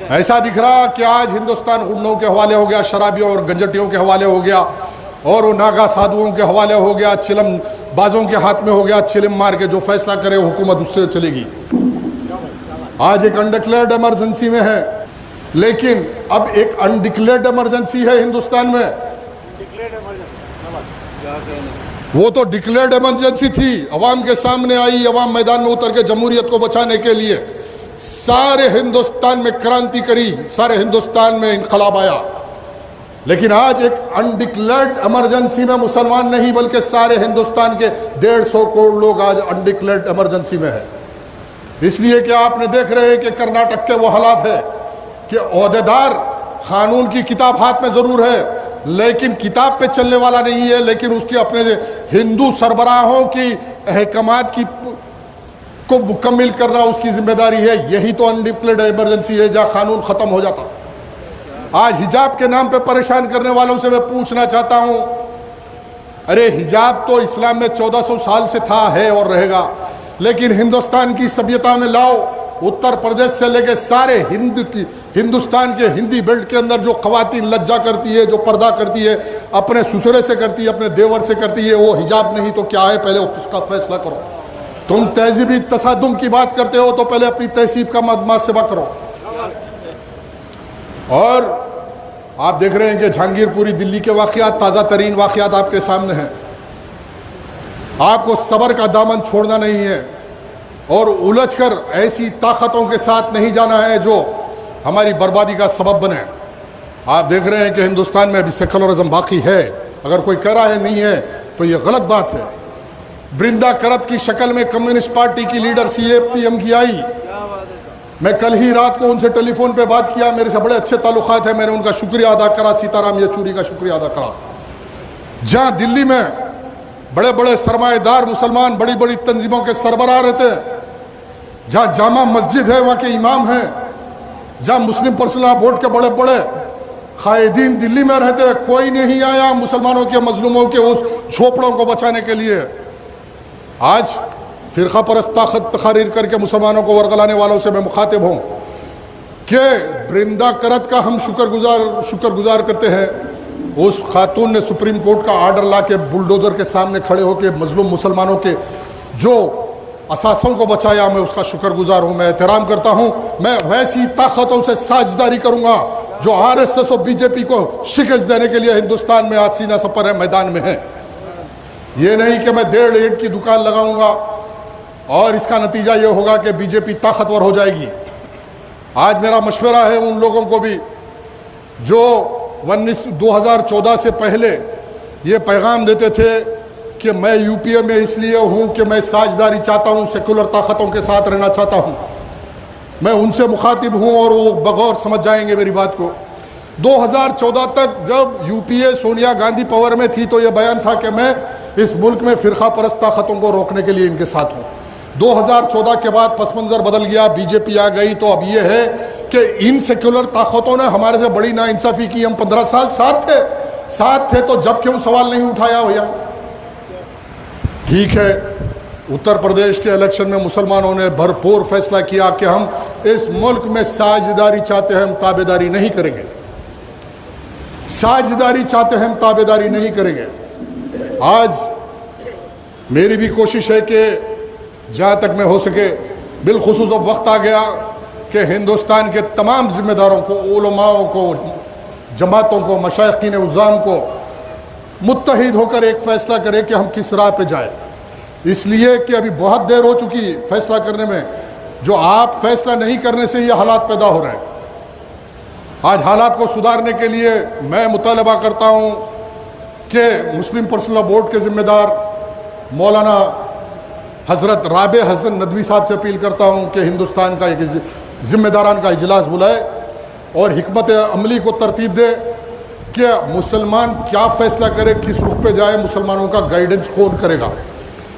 ऐसा दिख रहा कि आज हिंदुस्तान गुंडों के हवाले हो गया, शराबियों और गंजटियों के हवाले हो गया, और वो नागा साधुओं के हवाले हो गया, चिलम बाजों के हाथ में हो गया। चिलम मार के जो फैसला करे हुकूमत उससे चलेगी। आज एक अनडिक्लेयर्ड इमरजेंसी में है, लेकिन अब एक अनडिक्लेयर्ड इमरजेंसी है हिंदुस्तान में। वो तो डिक्लेयर्ड इमरजेंसी थी, अवाम के सामने आई, अवाम मैदान में उतर के जमहूरियत को बचाने के लिए सारे हिंदुस्तान में क्रांति करी, सारे हिंदुस्तान में इनकलाब आया। लेकिन आज एक अनडिक्लेयर्ड इमरजेंसी में मुसलमान नहीं बल्कि सारे हिंदुस्तान के 150 करोड़ लोग आज अनडिक्लेयर्ड इमरजेंसी में है। इसलिए कि आपने देख रहे हैं कि कर्नाटक के वो हालात है कि ओहदेदार कानून की किताब हाथ में जरूर है, लेकिन किताब पे चलने वाला नहीं है, लेकिन उसकी अपने हिंदू सरबराहों की अहकामात की को मुकम्मिल करना उसकी जिम्मेदारी है। यही तो अनडिक्लेयर्ड इमरजेंसी है जहाँ कानून खत्म हो जाता। आज हिजाब के नाम पे परेशान करने वालों से मैं पूछना चाहता हूं, अरे हिजाब तो इस्लाम में 1400 साल से था, है और रहेगा, लेकिन हिंदुस्तान की सभ्यता में लाओ, उत्तर प्रदेश से लेके सारे हिंदुस्तान के हिंदी बेल्ट के अंदर जो खवातीन लज्जा करती है, जो पर्दा करती है, अपने ससुरे से करती है, अपने देवर से करती है, वो हिजाब नहीं तो क्या है? पहले उसका फैसला करो। तुम तहजीबी तसादुम की बात करते हो तो पहले अपनी तहसीब का मुहासबा करो। और आप देख रहे हैं कि जहांगीरपुरी दिल्ली के वाक़यात, ताज़ा तरीन वाक़यात आपके सामने हैं। आपको सब्र का दामन छोड़ना नहीं है और उलझकर ऐसी ताकतों के साथ नहीं जाना है जो हमारी बर्बादी का सबब बने। आप देख रहे हैं कि हिंदुस्तान में अभी सेकुलरिज्म बाकी है। अगर कोई कह रहा है नहीं है तो ये गलत बात है। बृंदा करत की शक्ल में कम्युनिस्ट पार्टी की लीडर CPM की आई। मैं कल ही रात को उनसे टेलीफोन पे बात किया, मेरे से बड़े अच्छे ताल्लुकात है, मैंने उनका शुक्रिया अदा करा, सीताराम येचूरी का शुक्रिया अदा करा। जहां दिल्ली में बड़े बड़े सरमाएदार मुसलमान बड़ी बड़ी तंजीमों के सरबराह रहते हैं, जहां जामा मस्जिद है वहां के इमाम हैं, जहां मुस्लिम पर्सनल बोर्ड के बड़े बड़े कायदीन दिल्ली में रहते हैं, कोई नहीं आया मुसलमानों के मजलूमों के उस झोपड़ों को बचाने के लिए। आज फिरका परस्त ताकत तकारीर करके मुसलमानों को वरगलाने वालों से मैं मुखातिब हूँ कि बृंदा करत का हम शुक्रगुजार करते हैं। उस खातून ने सुप्रीम कोर्ट का आर्डर ला के बुलडोजर के सामने खड़े होकर मजलूम मुसलमानों के जो असासों को बचाया, मैं उसका शुक्रगुजार हूँ, मैं एहतराम करता हूँ। मैं वैसी ताकतों से साझेदारी करूँगा जो RSS और BJP को शिकस्त देने के लिए हिंदुस्तान में आज सीना सपर है, मैदान में है। ये नहीं कि मैं 1.5 ईंट की दुकान लगाऊंगा और इसका नतीजा ये होगा कि BJP ताकतवर हो जाएगी। आज मेरा मशवरा है उन लोगों को भी जो 2014 से पहले ये पैगाम देते थे कि मैं UPA में इसलिए हूँ कि मैं साझेदारी चाहता हूँ, सेकुलर ताकतों के साथ रहना चाहता हूँ। मैं उनसे मुखातिब हूँ और वो बगौर समझ जाएंगे मेरी बात को। 2014 तक जब UPA सोनिया गांधी पावर में थी तो ये बयान था कि मैं इस मुल्क में फिरका परस्त ताकतों को रोकने के लिए इनके साथ हूँ। 2014 के बाद पस मंजर बदल गया, BJP आ गई, तो अब ये है कि इन सेक्युलर ताकतों ने हमारे से बड़ी नाइंसाफ़ी की। हम 15 साल साथ थे तो जब क्यों सवाल नहीं उठाया भैया? ठीक है, उत्तर प्रदेश के इलेक्शन में मुसलमानों ने भरपूर फैसला किया कि हम इस मुल्क में साझेदारी चाहते हैं, हम ताबेदारी नहीं करेंगे। साझेदारी चाहते हैं, हम ताबेदारी नहीं करेंगे। आज मेरी भी कोशिश है कि जहाँ तक मैं हो सके, बिलखुसूस अब वक्त आ गया कि हिंदुस्तान के तमाम जिम्मेदारों को, उलमाओं को, जमातों को, मशाइखीन उज़्ज़ाम को मुत्तहिद होकर एक फ़ैसला करें कि हम किस राह पे जाए। इसलिए कि अभी बहुत देर हो चुकी फैसला करने में, जो आप फैसला नहीं करने से ये हालात पैदा हो रहे हैं। आज हालात को सुधारने के लिए मैं मुतालबा करता हूँ कि मुस्लिम पर्सनल बोर्ड के ज़िम्मेदार मौलाना हज़रत राबे हसन नदवी साहब से अपील करता हूँ कि हिंदुस्तान का एक ज़िम्मेदारान का इजलास बुलाए और हिकमत अमली को तरतीब दे कि मुसलमान क्या फ़ैसला करे, किस रुख पे जाए, मुसलमानों का गाइडेंस कौन करेगा।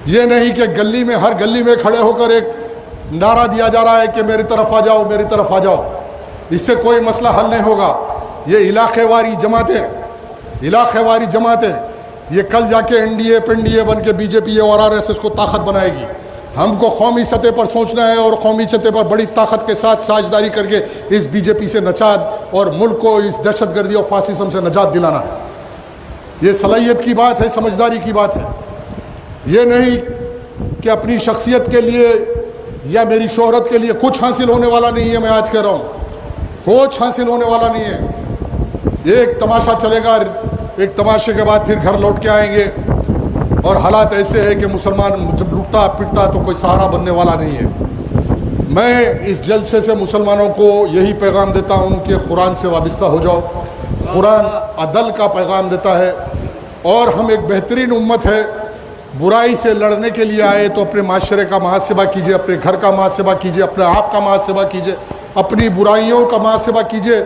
ये नहीं कि गली में, हर गली में खड़े होकर एक नारा दिया जा रहा है कि मेरी तरफ आ जाओ, मेरी तरफ आ जाओ। इससे कोई मसला हल नहीं होगा। ये इलाक़ेवारी जमातें ये कल जाके NDA पिंडीए बन के BJP और RSS को ताकत बनाएगी। हमको कौमी सतह पर सोचना है और कौमी सतह पर बड़ी ताकत के साथ साझेदारी करके इस बीजेपी से नजात और मुल्क को इस दहशतगर्दी और फासिज्म से नजात दिलाना है। ये सलाहियत की बात है, समझदारी की बात है। ये नहीं कि अपनी शख्सियत के लिए या मेरी शोहरत के लिए कुछ हासिल होने वाला नहीं है। मैं आज कह रहा हूँ कुछ हासिल होने वाला नहीं है। एक तमाशा चलेगा, एक तमाशे के बाद फिर घर लौट के आएंगे और हालात ऐसे है कि मुसलमान जब लुटता पिटता तो कोई सहारा बनने वाला नहीं है। मैं इस जलसे से मुसलमानों को यही पैगाम देता हूँ कि कुरान से वाबस्ता हो जाओ। कुरान अदल का पैगाम देता है और हम एक बेहतरीन उम्मत है। बुराई से लड़ने के लिए आए तो अपने माशरे का मुहासिबा कीजिए, अपने घर का मुहासिबा कीजिए, अपने आप का मुहासिबा कीजिए, अपनी बुराइयों का मुहासिबा कीजिए।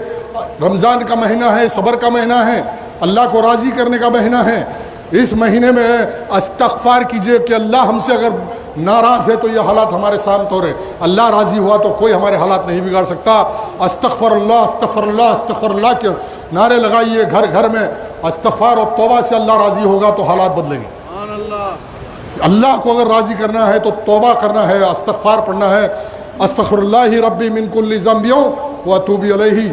रमज़ान का महीना है, सब्र का महीना है, अल्लाह को राज़ी करने का महीना है। इस महीने में इस्तग़फ़ार कीजिए कि अल्लाह हमसे अगर नाराज़ है तो ये हालात हमारे सामने हो रहे, अल्लाह राज़ी हुआ तो कोई हमारे हालात नहीं बिगाड़ सकता। अस्तग़फ़िरुल्लाह अस्तग़फ़िरुल्लाह अस्तग़फ़िरुल्लाह के नारे लगाइए घर घर में। इस्तग़फ़ार और तौबा से अल्लाह राज़ी होगा तो हालात बदलेंगे। अल्लाह को अगर राज़ी करना है तो तौबा करना है, इस्तग़फ़ार पढ़ना है। अस्तग़फ़िरुल्लाह रब्बी मिन कुल्लि ज़ंबियों व अतूबु इलैहि।